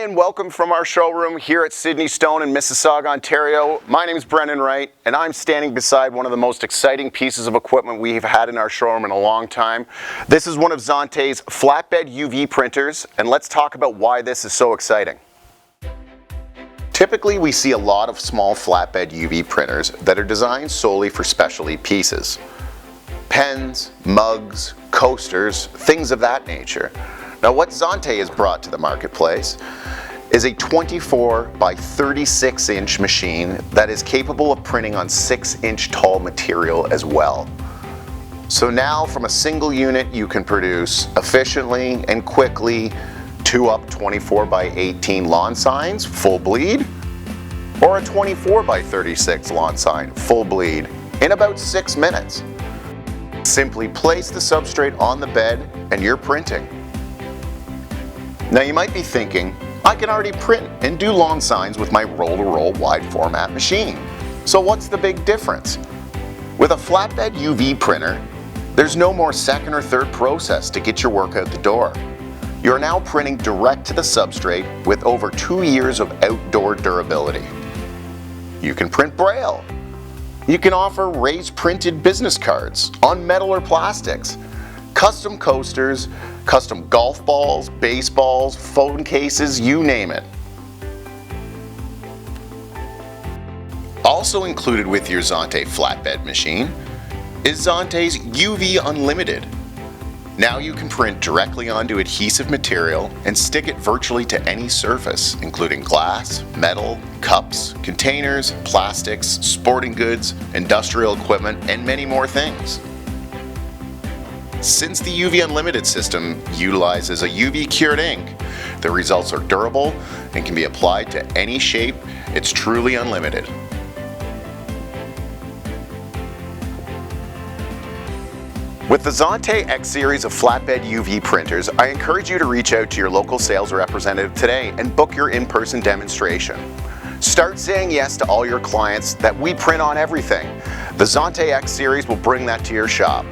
Hi and welcome from our showroom here at Sydney Stone in Mississauga, Ontario. My name is Brendan Wright and I'm standing beside one of the most exciting pieces of equipment we've had in our showroom in a long time. This is one of Xante's flatbed UV printers, and let's talk about why this is so exciting. Typically we see a lot of small flatbed UV printers that are designed solely for specialty pieces. Pens, mugs, coasters, things of that nature. Now what Xante has brought to the marketplace is a 24 by 36 inch machine that is capable of printing on 6-inch tall material as well. So now from a single unit you can produce efficiently and quickly 2 up 24 by 18 lawn signs, full bleed, or a 24 by 36 lawn sign, full bleed, in about 6 minutes. Simply place the substrate on the bed and you're printing. Now you might be thinking, I can already print and do lawn signs with my roll-to-roll wide format machine. So what's the big difference? With a flatbed UV printer, there's no more second or third process to get your work out the door. You're now printing direct to the substrate with over 2 years of outdoor durability. You can print Braille. You can offer raised printed business cards on metal or plastics, custom coasters, custom golf balls, baseballs, phone cases, you name it. Also included with your Xante flatbed machine is Xante's UV Unlimited. Now you can print directly onto adhesive material and stick it virtually to any surface, including glass, metal, cups, containers, plastics, sporting goods, industrial equipment, and many more things. Since the UV Unlimited system utilizes a UV cured ink, the results are durable and can be applied to any shape. It's truly unlimited. With the Xante X series of flatbed UV printers, I encourage you to reach out to your local sales representative today and book your in-person demonstration. Start saying yes to all your clients that we print on everything. The Xante X series will bring that to your shop.